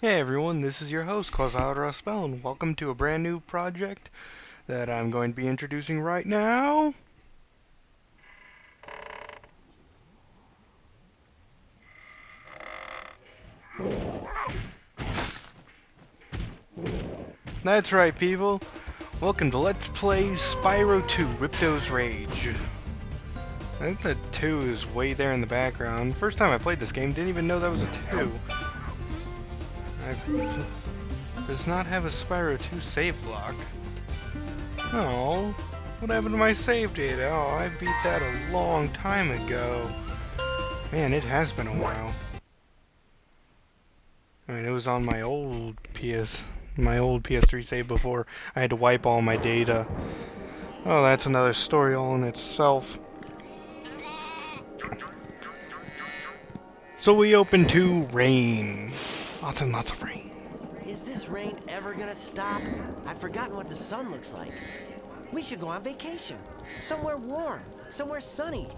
Hey everyone, this is your host, Spell, and welcome to a brand new project that I'm going to be introducing right now. That's right, people. Welcome to Let's Play Spyro 2, Ripto's Rage. I think the 2 is way there in the background. First time I played this game, didn't even know that was a 2. Does not have a Spyro 2 save block. Oh, what happened to my save data? Oh, I beat that a long time ago. Man, it has been a while. I mean, it was on my old PS3 save before I had to wipe all my data. Oh, that's another story all in itself. So we open to rain. Lots and lots of rain. Is this rain ever gonna stop? I've forgotten what the sun looks like. We should go on vacation. Somewhere warm. Somewhere sunny.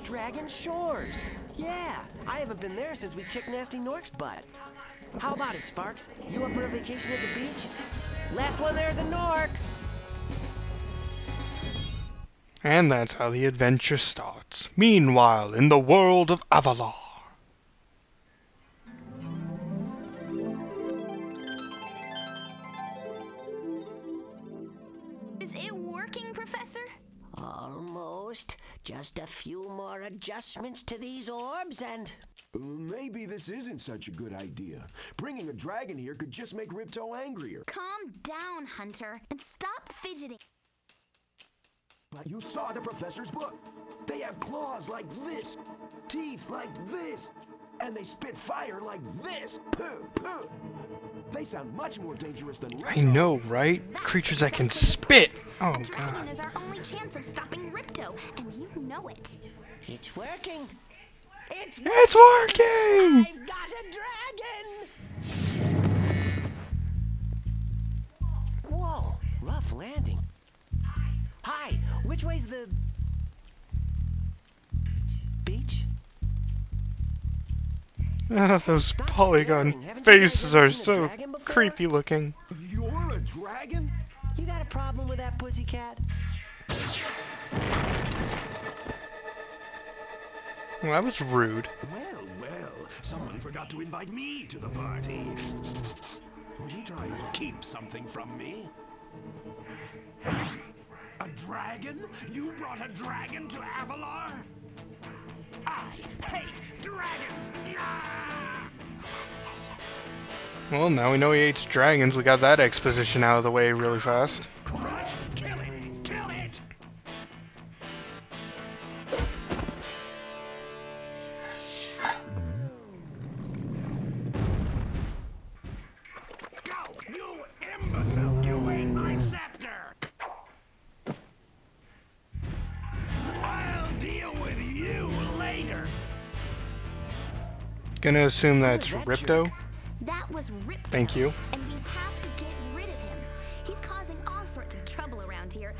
Dragon Shores. Yeah, I haven't been there since we kicked Nasty Nork's butt. How about it, Sparks? You up for a vacation at the beach? Last one there's a Nork! And that's how the adventure starts. Meanwhile, in the world of Avalar. Is it working, Professor? Almost. Just a few more adjustments to these orbs and... Maybe this isn't such a good idea. Bringing a dragon here could just make Ripto angrier. Calm down, Hunter, and stop fidgeting. But you saw the professor's book. They have claws like this, teeth like this, and they spit fire like this. Puh, puh. They sound much more dangerous than Ripto. I know, right? Creatures that can spit! Oh, a dragon God. is our only chance of stopping Ripto, and you know it. It's working. It's working! I've got a dragon! Whoa, rough landing. Hi, which way's the... beach? Those polygon faces are so creepy looking. You're a dragon? You got a problem with that, pussycat? Well, that was rude. Well, someone forgot to invite me to the party. Were you trying to keep something from me? A dragon? You brought a dragon to Avalar? I hate dragons! Ah! Well, now we know he hates dragons. We got that exposition out of the way really fast. Crush! Kill it! Kill it! Go! You imbecile! You ate my scepter! I'll deal with you later! Gonna assume that's Ripto. That was Ripto. Thank you. And we have to get rid of him. He's causing all sorts of trouble around here,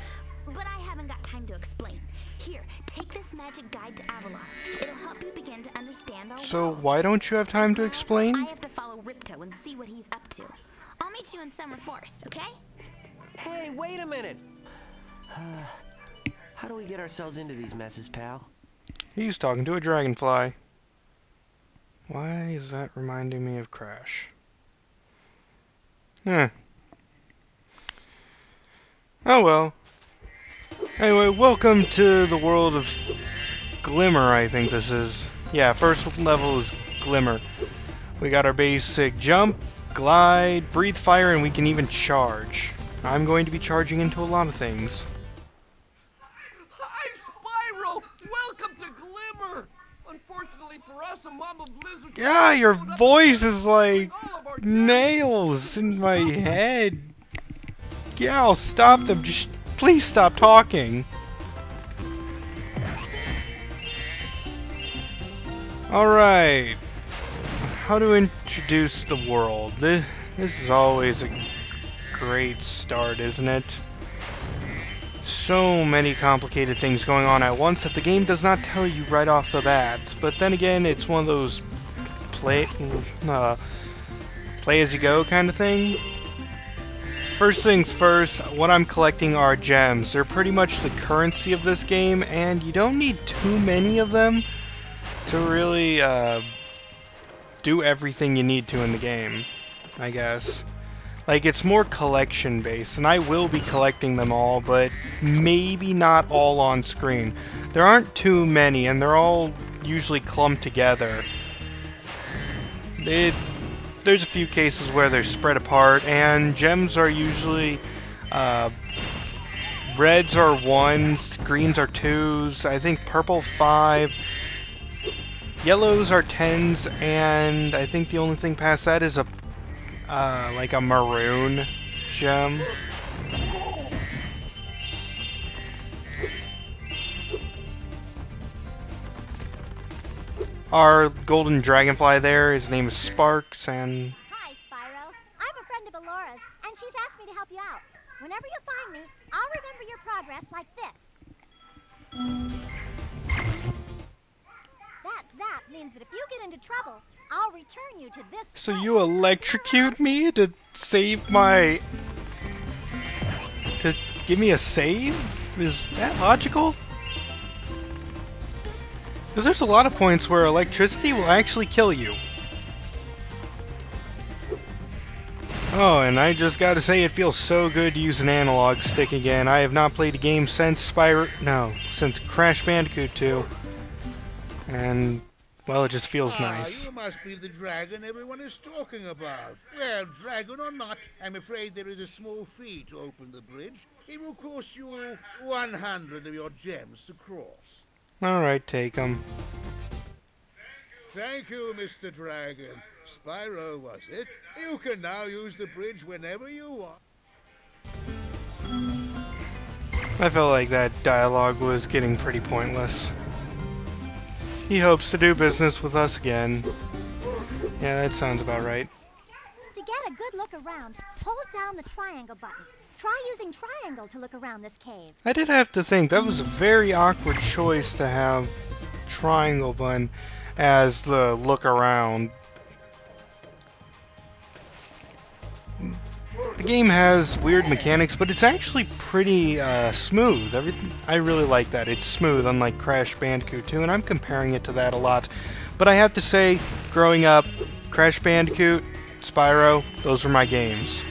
but I haven't got time to explain. Here, take this magic guide to Avalar. It'll help you begin to understand our So world. why don't you have time to explain? I have to follow Ripto and see what he's up to. I'll meet you in Summer Forest, okay? Hey, wait a minute! How do we get ourselves into these messes, pal? He's talking to a dragonfly. Why is that reminding me of Crash? Oh well. Anyway, welcome to the world of Glimmer, I think this is. Yeah, first level is Glimmer. We got our basic jump, glide, breathe fire, and we can even charge. I'm going to be charging into a lot of things. Hi, Spyro! Welcome to Glimmer! Unfortunately for us, a mob of lizards... Yeah, your voice is like nails in my head. Yeah, I'll stop them. Just please stop talking. Alright. How to introduce the world. This is always a great start, isn't it? So many complicated things going on at once that the game does not tell you right off the bat. But then again, it's one of those play as you go kind of thing. First things first, what I'm collecting are gems. They're pretty much the currency of this game, and you don't need too many of them to really do everything you need to in the game, I guess. Like, it's more collection based, and I will be collecting them all, but maybe not all on screen. There aren't too many, and they're all usually clumped together. There's a few cases where they're spread apart, and gems are usually reds are 1s, greens are 2s, I think purple 5, yellows are 10s, and I think the only thing past that is a like a maroon gem. Our golden dragonfly there, his name is Sparks, and... Hi, Spyro. I'm a friend of Alora's, and she's asked me to help you out. Whenever you find me, I'll remember your progress like this. That zap means that if you get into trouble, I'll return you to this So place. you electrocute me to save my... to give me a save? Is that logical? Because there's a lot of points where electricity will actually kill you. Oh, and I just gotta say it feels so good to use an analog stick again. I have not played a game since since Crash Bandicoot 2. And, well, it just feels nice. You must be the dragon everyone is talking about. Well, dragon or not, I'm afraid there is a small fee to open the bridge. It will cost you 100 of your gems to cross. Alright, take them. Thank you, Mr. Dragon. Spyro, was it? You can now use the bridge whenever you want. I felt like that dialogue was getting pretty pointless. He hopes to do business with us again. Yeah, that sounds about right. To get a good look around, hold down the triangle button. Try using triangle to look around this cave. I did have to think, that was a very awkward choice to have triangle button as the look around. The game has weird mechanics, but it's actually pretty smooth. I really like that. It's smooth, unlike Crash Bandicoot 2, and I'm comparing it to that a lot. But I have to say, growing up, Crash Bandicoot, Spyro, those were my games.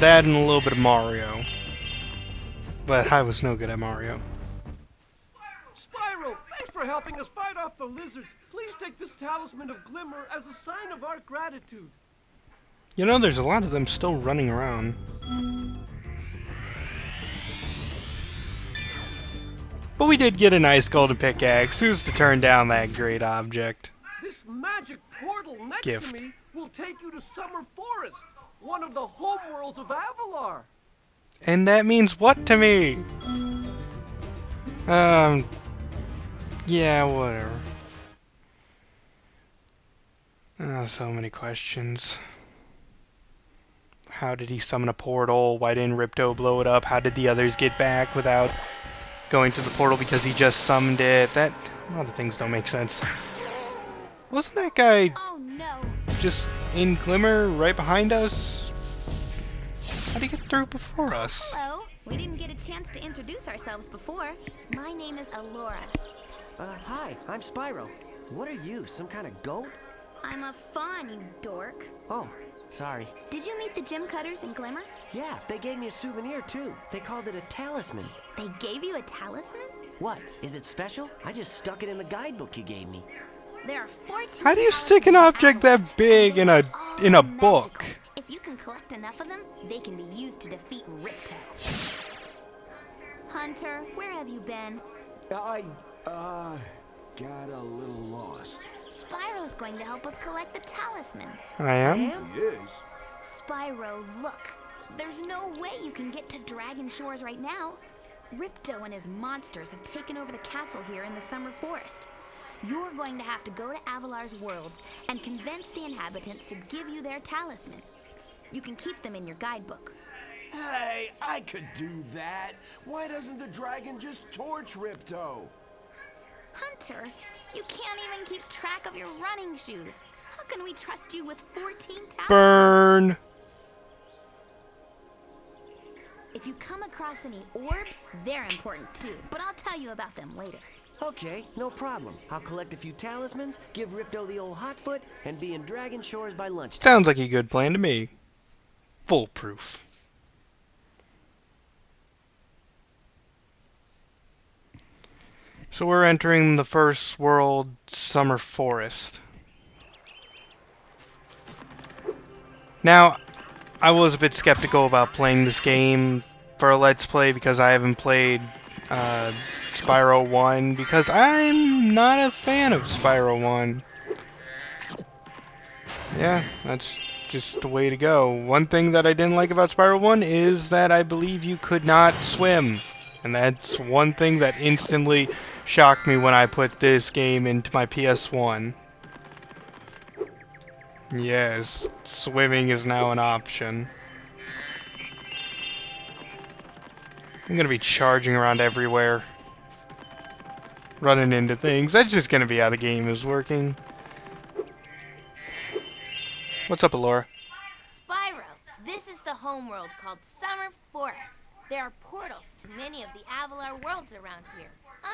That and a little bit of Mario. But I was no good at Mario. Spyro, thanks for helping us fight off the lizards. Please take this talisman of glimmer as a sign of our gratitude. You know, there's a lot of them still running around. But we did get a nice golden pickaxe. Who's to turn down that great object? This magic portal next Gift. to me will take you to Summer Forest, one of the homeworlds of Avalar. And that means what to me? Yeah, whatever. Oh, so many questions. How did he summon a portal? Why didn't Ripto blow it up? How did the others get back without going to the portal because he just summoned it? A lot of things don't make sense. Wasn't that guy Oh no. just in Glimmer right behind us? How'd he get through before us? Hello. We didn't get a chance to introduce ourselves before. My name is Alora. Hi, I'm Spyro. What are you, some kind of goat? I'm a fawn, you dork. Oh, sorry. Did you meet the gem cutters in Glimmer? Yeah, they gave me a souvenir too. They called it a talisman. They gave you a talisman? What, is it special? I just stuck it in the guidebook you gave me. There are 14. How do you stick an object that big in a book? If you can collect enough of them, they can be used to defeat Ripto. Hunter, where have you been? I, got a little lost. Spyro's going to help us collect the talismans. I am? Yes. Spyro, look. There's no way you can get to Dragon Shores right now. Ripto and his monsters have taken over the castle here in the Summer Forest. You're going to have to go to Avalar's worlds and convince the inhabitants to give you their talisman. You can keep them in your guidebook. Hey, I could do that. Why doesn't the dragon just torch Ripto? Hunter, You can't even keep track of your running shoes. How can we trust you with 14 talismans? Burn! If you come across any orbs, they're important too, but I'll tell you about them later. Okay, no problem. I'll collect a few talismans, give Ripto the old hot foot, and be in Dragon Shores by lunchtime. Sounds like a good plan to me. Foolproof. So we're entering the first world summer forest. Now, I was a bit skeptical about playing this game for a Let's Play because I haven't played Spyro 1 because I'm not a fan of Spyro 1. Yeah, that's just the way to go. One thing that I didn't like about Spyro 1 is that I believe you could not swim. And that's one thing that instantly shocked me when I put this game into my PS1. Yes, swimming is now an option. I'm gonna be charging around everywhere. Running into things. That's just gonna be how the game is working. What's up, Alora? Spyro, this is the homeworld called Summer Forest. There are portals to many of the Avalar worlds around here.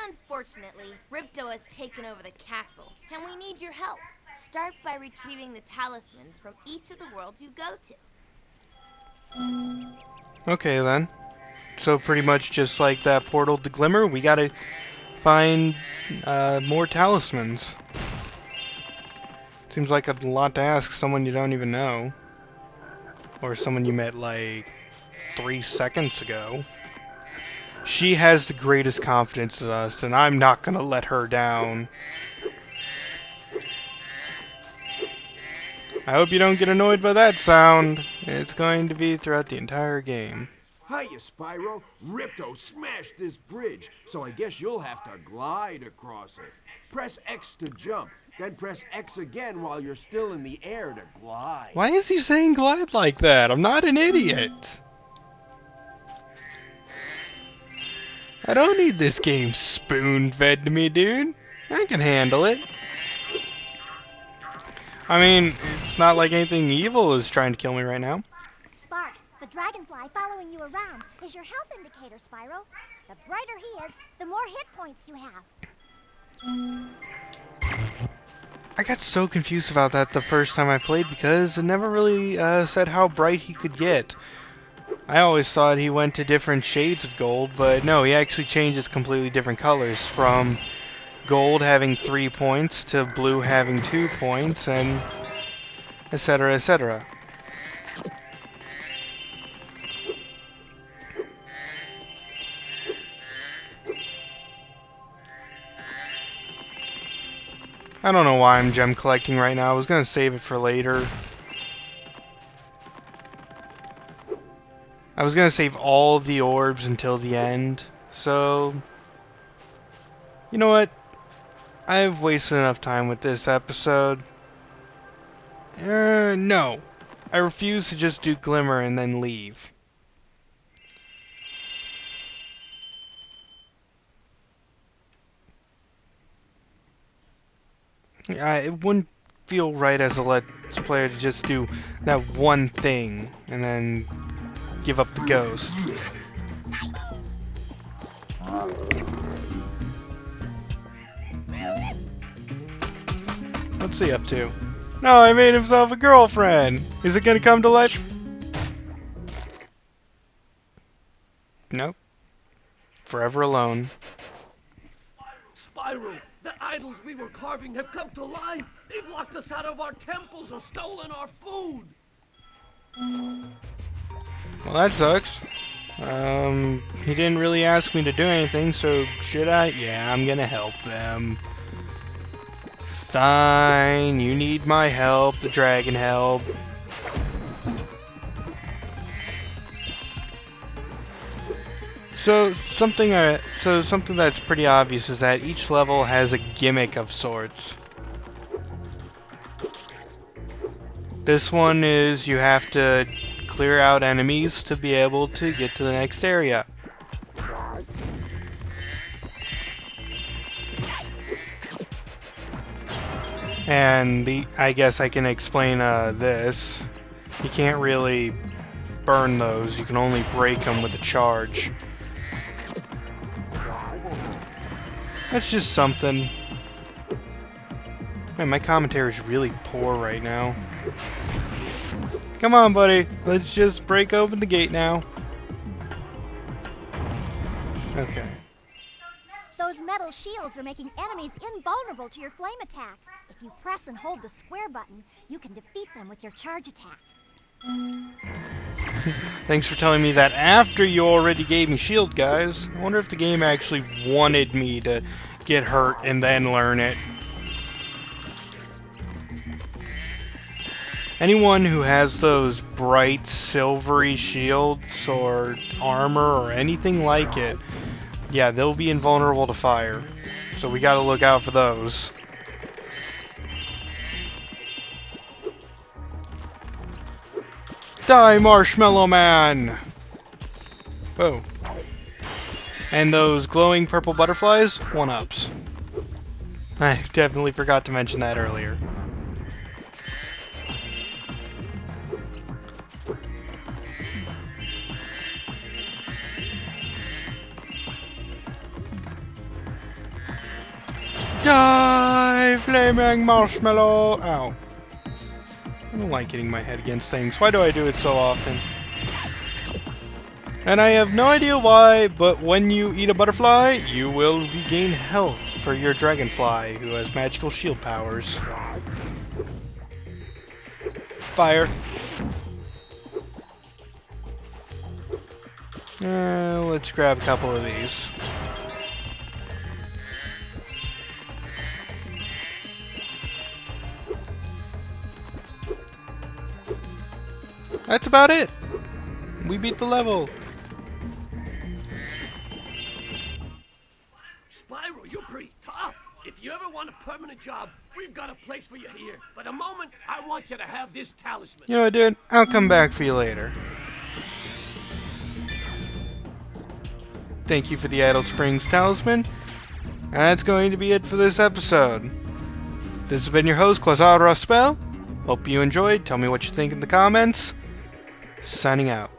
Unfortunately, Ripto has taken over the castle, and we need your help. Start by retrieving the talismans from each of the worlds you go to. Okay, then. So pretty much just like that portal to Glimmer, we gotta find more talismans. Seems like a lot to ask someone you don't even know. Or someone you met like 3 seconds ago. She has the greatest confidence in us, and I'm not gonna let her down. I hope you don't get annoyed by that sound. It's going to be throughout the entire game. Hiya, Spyro. Ripto smashed this bridge, so I guess you'll have to glide across it. Press X to jump, then press X again while you're still in the air to glide. Why is he saying glide like that? I'm not an idiot. I don't need this game spoon-fed to me, dude. I can handle it. I mean, it's not like anything evil is trying to kill me right now. Sparks, the dragonfly following you around is your health indicator, Spyro. The brighter he is, the more hit points you have. I got so confused about that the first time I played because it never really said how bright he could get. I always thought he went to different shades of gold, but no, he actually changes completely different colors, from gold having 3 points to blue having 2 points, and etc., etc. I don't know why I'm gem collecting right now. I was gonna save it for later. I was gonna save all the orbs until the end, so you know what? I've wasted enough time with this episode. No. I refuse to just do Glimmer and then leave. It wouldn't feel right as a Let's Player to just do that one thing and then give up the ghost. What's he up to? No, he made himself a girlfriend! Is it gonna come to life? Nope. Forever alone. Spyro, the idols we were carving have come to life. They've locked us out of our temples or stolen our food. Well, that sucks. He didn't really ask me to do anything, so should I? Yeah, I'm gonna help them. Fine, you need my help, the dragon help. So something that's pretty obvious is that each level has a gimmick of sorts. This one is you have to clear out enemies to be able to get to the next area. And I guess I can explain this. You can't really burn those. You can only break them with a charge. That's just something. Man, my commentary is really poor right now. Come on, buddy. Let's just break open the gate now. Okay. Those metal shields are making enemies invulnerable to your flame attack. If you press and hold the square button, you can defeat them with your charge attack. Thanks for telling me that after you already gave me shield, guys. I wonder if the game actually wanted me to get hurt and then learn it. Anyone who has those bright silvery shields or armor or anything like it, yeah, they'll be invulnerable to fire. So we gotta look out for those. Die, Marshmallow Man! Whoa. And those glowing purple butterflies, 1-ups. I definitely forgot to mention that earlier. Die, flaming marshmallow! Ow. I don't like hitting my head against things. Why do I do it so often? And I have no idea why, but when you eat a butterfly, you will regain health for your dragonfly, who has magical shield powers. Fire. Let's grab a couple of these. That's about it. We beat the level. Spyro, you're pretty tough. If you ever want a permanent job, we've got a place for you here. For the moment, I want you to have this talisman. You know what, dude? I'll come back for you later. Thank you for the Idle Springs talisman. And that's going to be it for this episode. This has been your host, Quasar Spell. Hope you enjoyed. Tell me what you think in the comments. Signing out.